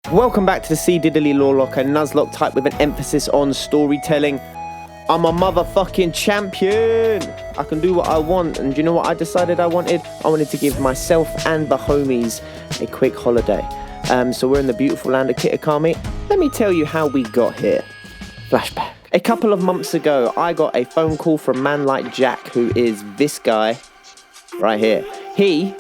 Welcome back to the C-Diddily Lorelocke, a Nuzlocke type with an emphasis on storytelling. I'm a motherfucking champion! I can do what I want, and do you know what I decided I wanted? I wanted to give myself and the homies a quick holiday. So we're in the beautiful land of Kitakami. Let me tell you how we got here. Flashback. A couple of months ago, I got a phone call from a man like Jack, who is this guy right here. He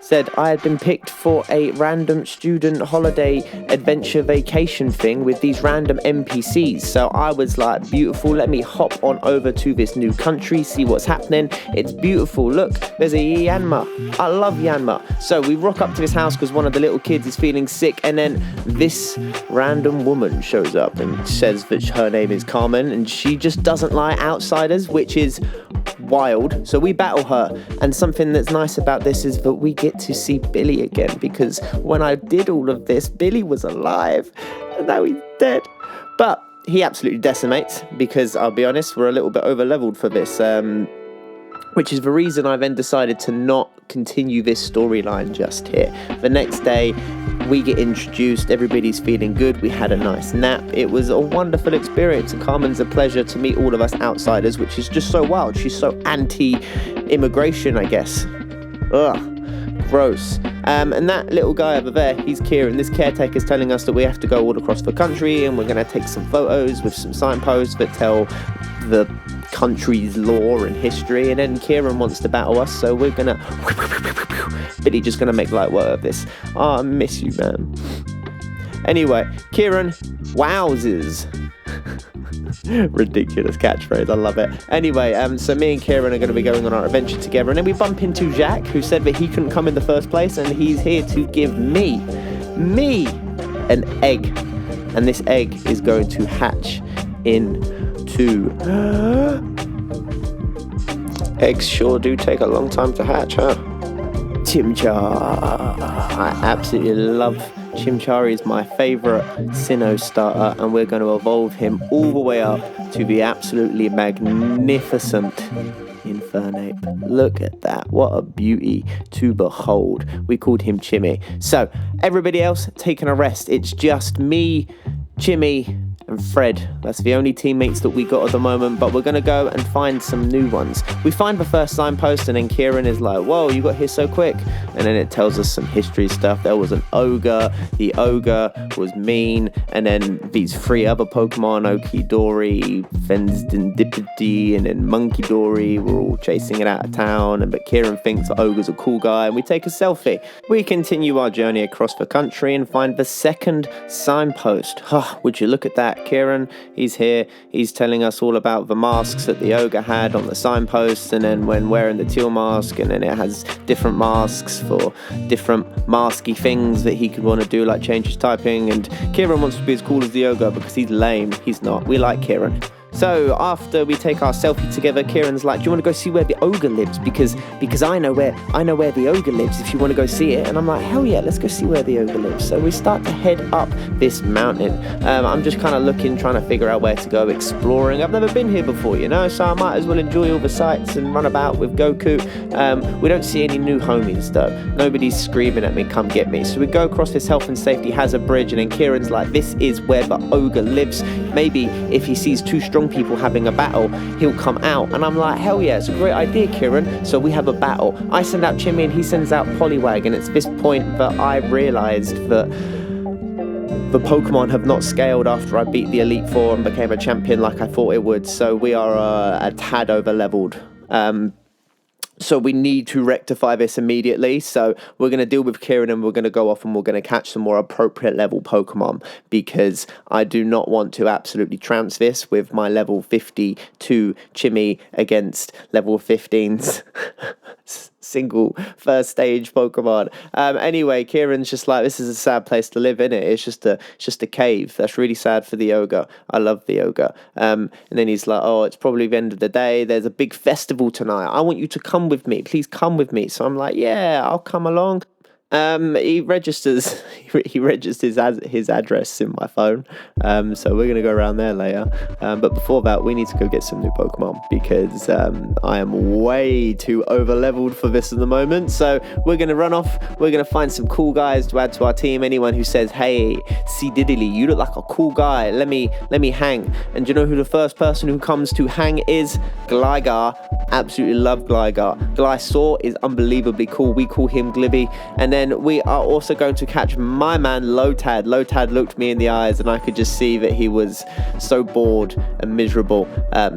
said I had been picked for a random student holiday adventure vacation thing with these random NPCs. So I was like, beautiful, let me hop on over to this new country, see what's happening. It's beautiful. Look, there's a Yanma. I love Yanma. So we rock up to this house because one of the little kids is feeling sick, and then this random woman shows up and says that her name is Carmen, and she just doesn't like outsiders, which is wild. So we battle her, and something that's nice about this is that we get to see Billy again, because when I did all of this, Billy was alive and now he's dead. But he absolutely decimates, because I'll be honest, we're a little bit over leveled for this, which is the reason I then decided to not continue this storyline just here. The next day we get introduced, everybody's feeling good, we had a nice nap, it was a wonderful experience, and Carmen's a pleasure to meet all of us outsiders, which is just so wild. She's so anti-immigration, I guess. Ugh, gross. And that little guy over there, he's Kieran. This caretaker's telling us that we have to go all across the country, and we're going to take some photos with some signposts that tell the country's lore and history, and then Kieran wants to battle us, so we're gonna Billy just gonna make light work of this. Oh, I miss you, man. Anyway, Kieran, wowzers. Ridiculous catchphrase, I love it. Anyway, so me and Kieran are going to be going on our adventure together, and then we bump into Jack, who said that he couldn't come in the first place, and he's here to give me an egg, and this egg is going to hatch into eggs sure do take a long time to hatch, huh? Chimchar. I absolutely love Chimchar. He's my favourite Sinnoh starter, and we're going to evolve him all the way up to the absolutely magnificent Infernape. Look at that. What a beauty to behold. We called him Chimmy. So, everybody else taking a rest. It's just me, Chimmy, and Fred. That's the only teammates that we got at the moment, but we're going to go and find some new ones. We find the first signpost, and then Kieran is like, whoa, you got here so quick. And then it tells us some history stuff. There was an ogre. The ogre was mean. And then these three other Pokemon, Okidori, Fensdendipity, and then Monkidori, were all chasing it out of town. But Kieran thinks the ogre's a cool guy, and we take a selfie. We continue our journey across the country and find the second signpost. Would you look at that? Kieran, he's here, he's telling us all about the masks that the ogre had on the signposts, and then when wearing the teal mask, and then it has different masks for different masky things that he could want to do, like change his typing. And Kieran wants to be as cool as the ogre because he's lame. He's not. We like Kieran. So after we take our selfie together, Kieran's like, do you want to go see where the ogre lives? Because I know where the ogre lives if you want to go see it. And I'm like, hell yeah, let's go see where the ogre lives. So we start to head up this mountain. I'm just kind of looking, trying to figure out where to go exploring. I've never been here before, you know, so I might as well enjoy all the sights and run about with Goku. We don't see any new homies though. Nobody's screaming at me, come get me. So we go across this health and safety hazard bridge, and then Kieran's like, this is where the ogre lives. Maybe if he sees two strong people having a battle, he'll come out. And I'm like, hell yeah, it's a great idea, Kieran. So we have a battle. I send out Chimmy and he sends out Poliwag, and it's this point that I realized that the Pokemon have not scaled after I beat the Elite Four and became a champion like I thought it would. So we are a tad over leveled. So we need to rectify this immediately. So we're going to deal with Kieran, and we're going to go off and we're going to catch some more appropriate level Pokemon, because I do not want to absolutely trounce this with my level 52 Chimmy against level 15's single first stage Pokemon. Anyway, Kieran's just like, this is a sad place to live, innit? It's just a cave. That's really sad for the ogre. I love the ogre. And then he's like, oh, it's probably the end of the day. There's a big festival tonight. I want you to come with me. Please come with me. So I'm like, yeah, I'll come along. He registers his address in my phone. So we're gonna go around there later. But before that, we need to go get some new Pokemon because I am way too over-leveled for this at the moment. So we're gonna run off. We're gonna find some cool guys to add to our team. Anyone who says, "Hey, C-Diddily, you look like a cool guy. Let me hang." And do you know who the first person who comes to hang is? Gligar. Absolutely love Gligar. Glysaur is unbelievably cool. We call him Glibby. And then we are also going to catch my man Lotad. Lotad looked me in the eyes and I could just see that he was so bored and miserable.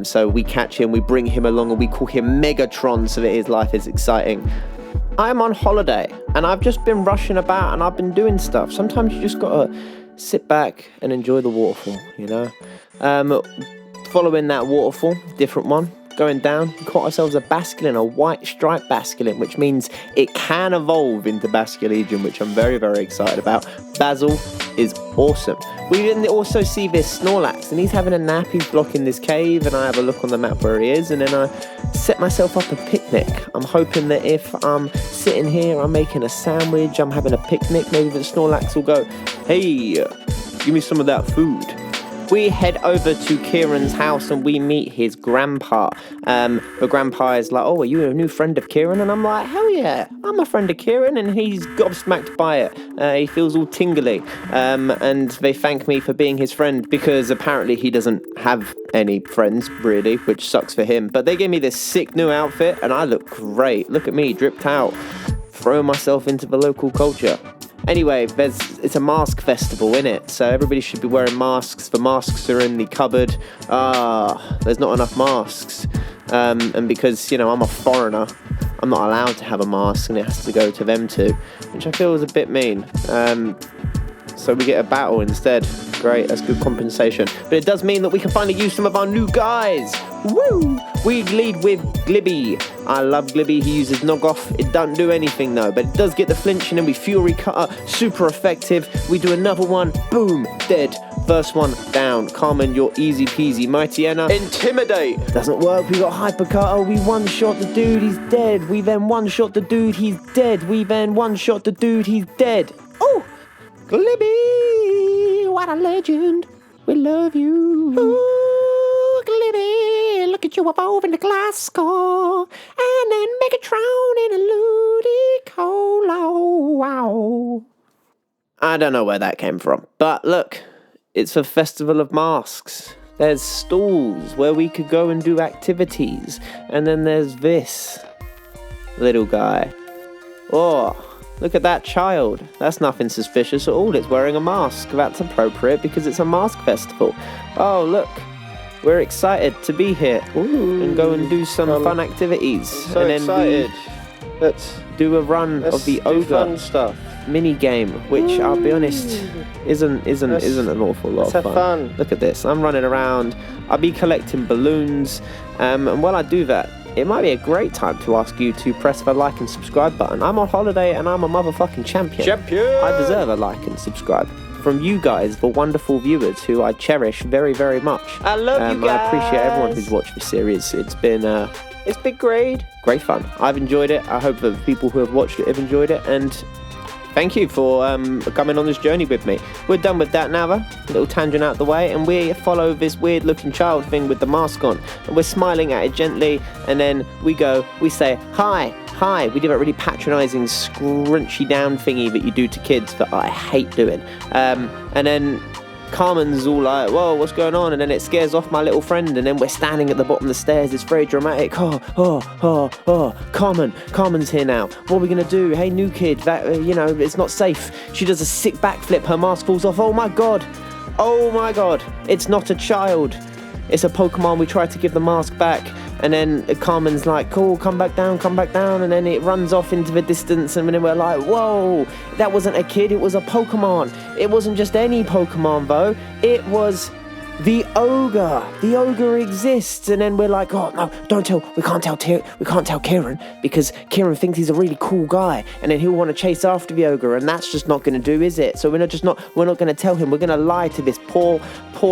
So we catch him, we bring him along, and we call him Megatron so that his life is exciting. I'm on holiday and I've just been rushing about and I've been doing stuff. Sometimes you just gotta sit back and enjoy the waterfall, you know? Following that waterfall, different one. Going down, we caught ourselves a Basculin, a white striped Basculin, which means it can evolve into Basculegion, which I'm very, very excited about. Basil is awesome. We then also see this Snorlax, and he's having a nap. He's blocking this cave, and I have a look on the map where he is, and then I set myself up a picnic. I'm hoping that if I'm sitting here, I'm making a sandwich, I'm having a picnic, maybe the Snorlax will go, "Hey, give me some of that food." We head over to Kieran's house and we meet his grandpa. The grandpa is like, "Oh, are you a new friend of Kieran?" And I'm like, "Hell yeah, I'm a friend of Kieran." And he's gobsmacked by it. He feels all tingly. And they thank me for being his friend because apparently he doesn't have any friends, really, which sucks for him. But they gave me this sick new outfit and I look great. Look at me, dripped out, throwing myself into the local culture. Anyway, it's a mask festival, innit? So everybody should be wearing masks. The masks are in the cupboard. There's not enough masks. And because, you know, I'm a foreigner, I'm not allowed to have a mask and it has to go to them too, which I feel is a bit mean. So we get a battle instead. Great, that's good compensation. But it does mean that we can finally use some of our new guys. Woo! We lead with Glibby. I love Glibby. He uses Knock-Off. It doesn't do anything though, but it does get the flinch, and then we Fury Cutter. Super effective. We do another one. Boom. Dead. First one down. Carmen, you're easy peasy. Mighty Anna. Intimidate. Doesn't work. We got Hyper Cutter. We one-shot the dude. He's dead. We then one-shot the dude. He's dead. We then one-shot the dude. He's dead. Oh! Glibby, what a legend. We love you. Ooh, Glibby, look at you evolving the Glasgow. And then Megatron in a Ludicolo. Wow. I don't know where that came from. But look, it's a festival of masks. There's stalls where we could go and do activities. And then there's this little guy. Oh. Look at that child. That's nothing suspicious at all. It's wearing a mask. That's appropriate because it's a mask festival. Oh, look. We're excited to be here. Ooh. And go and do some fun activities. So and then excited. Let's do a run of the Ogre fun stuff. mini game, which I'll be honest isn't an awful lot of fun. Look at this. I'm running around. I'll be collecting balloons. And while I do that, it might be a great time to ask you to press the like and subscribe button. I'm on holiday and I'm a motherfucking champion. I deserve a like and subscribe from you guys, the wonderful viewers who I cherish very, very much. I love you guys. I appreciate everyone who's watched the series. It's been great. Great fun. I've enjoyed it. I hope that the people who have watched it have enjoyed it. And thank you for coming on this journey with me. We're done with that now, though. A little tangent out the way, and we follow this weird-looking child thing with the mask on, and we're smiling at it gently, and then we say, hi. We do that really patronising, scrunchy down thingy that you do to kids that I hate doing. And then Carmen's all like, "Whoa, what's going on?" And then it scares off my little friend, and then we're standing at the bottom of the stairs. It's very dramatic. Carmen's here now. What are we gonna do? Hey, new kid, that it's not safe. She does a sick backflip. Her mask falls off. Oh my god! It's not a child. It's a Pokemon. We try to give the mask back, and then Carmen's like, "Cool, come back down," and then it runs off into the distance, and then we're like, "Whoa, that wasn't a kid, it was a Pokemon." It wasn't just any Pokemon, though. It was the Ogre. The Ogre exists, and then we're like, "Oh no, don't tell. We can't tell Kieran because Kieran thinks he's a really cool guy, and then he'll want to chase after the Ogre, and that's just not going to do, is it? So we're not going to tell him. We're going to lie to this poor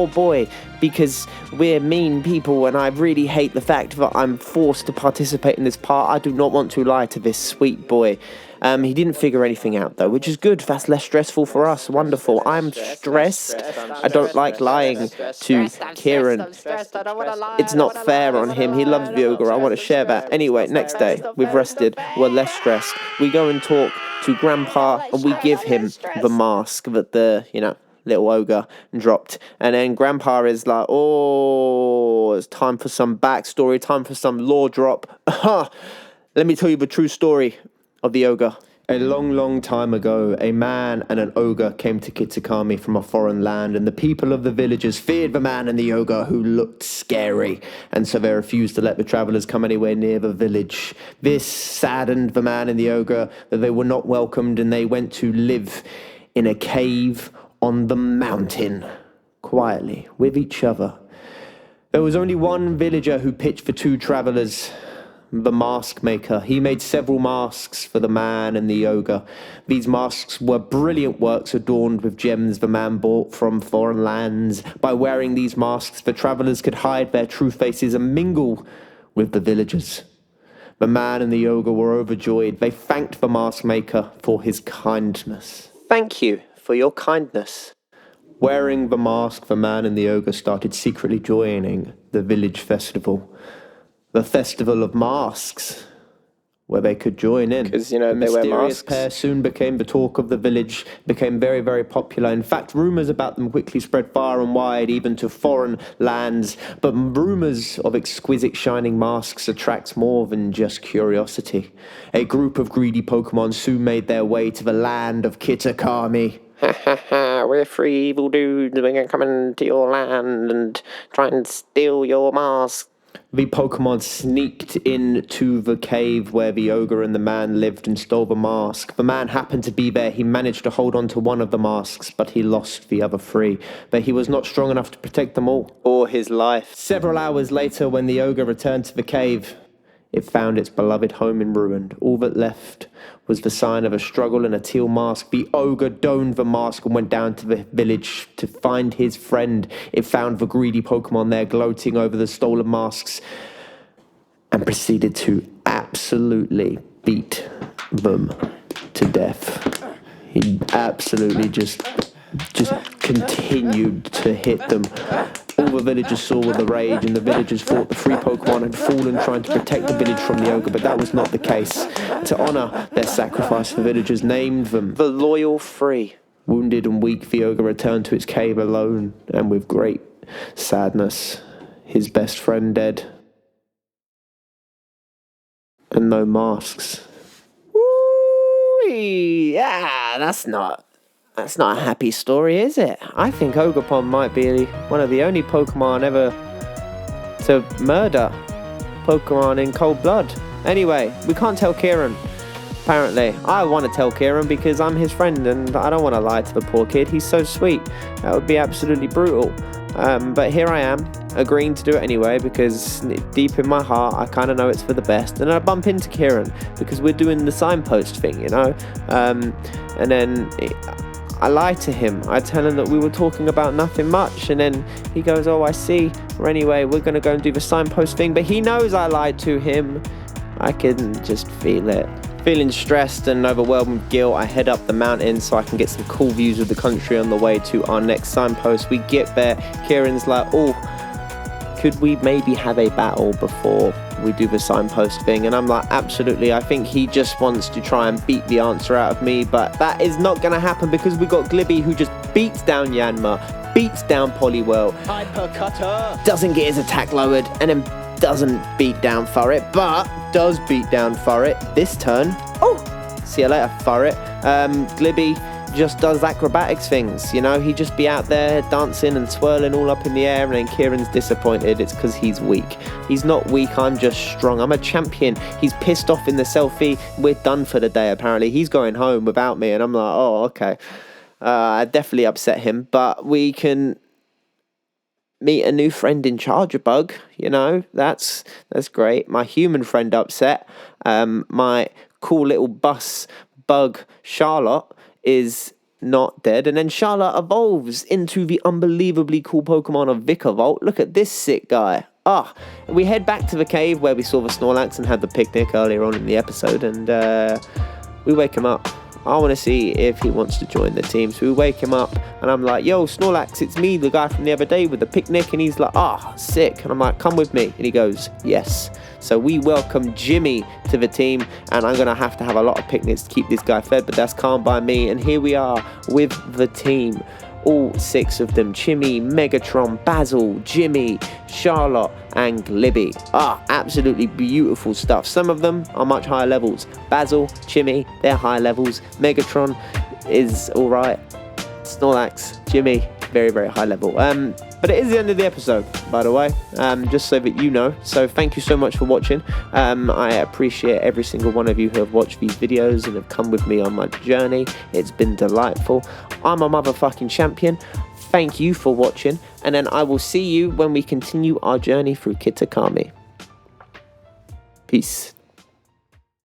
boy because we're mean people, and I really hate the fact that I'm forced to participate in this part. I do not want to lie to this sweet boy. He didn't figure anything out, though, which is good. That's less stressful for us. Wonderful. I'm stressed. I don't like lying to Kieran. It's not fair on him. He loves the ogre. I want to share that. Anyway, next day, we've rested. We're less stressed. We go and talk to Grandpa, and we give him the mask that the, little ogre dropped. And then Grandpa is like, oh, it's time for some backstory, time for some lore drop. Let me tell you the true story of the ogre. A long, long time ago, a man and an ogre came to Kitakami from a foreign land, and the people of the villagers feared the man and the ogre, who looked scary, and so they refused to let the travellers come anywhere near the village. This saddened the man and the ogre, that they were not welcomed, and they went to live in a cave on the mountain, quietly, with each other. There was only one villager who pitched for two travellers, the mask maker. He made several masks for the man and the ogre. These masks were brilliant works adorned with gems the man bought from foreign lands. By wearing these masks, the travellers could hide their true faces and mingle with the villagers. The man and the ogre were overjoyed. They thanked the mask maker for his kindness. Thank you for your kindness. Wearing the mask, the man and the ogre started secretly joining the village festival. The Festival of Masks, where they could join in. Because, they wear masks. The mysterious pair soon became the talk of the village, became very, very popular. In fact, rumours about them quickly spread far and wide, even to foreign lands. But rumours of exquisite shining masks attracts more than just curiosity. A group of greedy Pokémon soon made their way to the land of Kitakami. We're three evil dudes. We're going to come into your land and try and steal your mask. The Pokémon sneaked into the cave where the ogre and the man lived and stole the mask. The man happened to be there. He managed to hold on to one of the masks, but he lost the other three. But he was not strong enough to protect them all. Or his life. Several hours later, when the ogre returned to the cave, it found its beloved home in ruin. All that left was the sign of a struggle and a teal mask. The ogre donned the mask and went down to the village to find his friend. It found the greedy Pokémon there gloating over the stolen masks and proceeded to absolutely beat them to death. He absolutely just continued to hit them. All the villagers saw with the rage, and the villagers thought the three Pokémon had fallen trying to protect the village from the ogre, but that was not the case. To honour their sacrifice, the villagers named them the Loyal Three. Wounded and weak, the ogre returned to its cave alone, and with great sadness, his best friend dead. And no masks. Woo-wee. Yeah, that's not a happy story, is it? I think Ogerpon might be one of the only Pokemon ever to murder Pokemon in cold blood. Anyway, we can't tell Kieran, apparently. I want to tell Kieran because I'm his friend and I don't want to lie to the poor kid. He's so sweet. That would be absolutely brutal. But here I am, agreeing to do it anyway because deep in my heart, I kind of know it's for the best. And I bump into Kieran because we're doing the signpost thing, and then I lie to him. I tell him that we were talking about nothing much, and then he goes, oh, I see. Or anyway, we're going to go and do the signpost thing. But he knows I lied to him. I can just feel it. Feeling stressed and overwhelmed with guilt, I head up the mountain so I can get some cool views of the country on the way to our next signpost. We get there. Kieran's like, oh, could we maybe have a battle before we do the signpost thing? And I'm like, absolutely. I think he just wants to try and beat the answer out of me, but that is not going to happen because we got Glibby, who just beats down Yanma, beats down Poliwhirl, Hypercutter, doesn't get his attack lowered, and then doesn't beat down Furret, but does beat down Furret this turn. Oh, see you later, Furret. Glibby just does acrobatics things, he just be out there dancing and swirling all up in the air, and then Kieran's disappointed. It's because he's weak. He's not weak, I'm just strong. I'm a champion. He's pissed off in the selfie. We're done for the day, apparently. He's going home without me, and I'm like, oh, okay. I definitely upset him, but we can meet a new friend in Chargebug, that's great. My human friend upset. My cool little bus bug Charlotte is not dead. And then Charlotte evolves into the unbelievably cool Pokemon of Vikavolt. Look at this sick guy. We head back to the cave where we saw the Snorlax and had the picnic earlier on in the episode, and we wake him up. I want to see if he wants to join the team. So we wake him up, and I'm like, yo, Snorlax, it's me, the guy from the other day with the picnic. And he's like, sick. And I'm like, come with me. And he goes, yes. So we welcome Jimmy to the team, and I'm going to have a lot of picnics to keep this guy fed, but that's calm by me. And here we are with the team. All 6 of them, Chimmy, Megatron, Basil, Jimmy, Charlotte, and Glibby. Absolutely beautiful stuff. Some of them are much higher levels. Basil, Chimmy, they're high levels. Megatron is alright. Snorlax, Jimmy, very, very high level. But it is the end of the episode, by the way, just so that you know. So thank you so much for watching. I appreciate every single one of you who have watched these videos and have come with me on my journey. It's been delightful. I'm a motherfucking champion. Thank you for watching, and then I will see you when we continue our journey through Kitakami. Peace.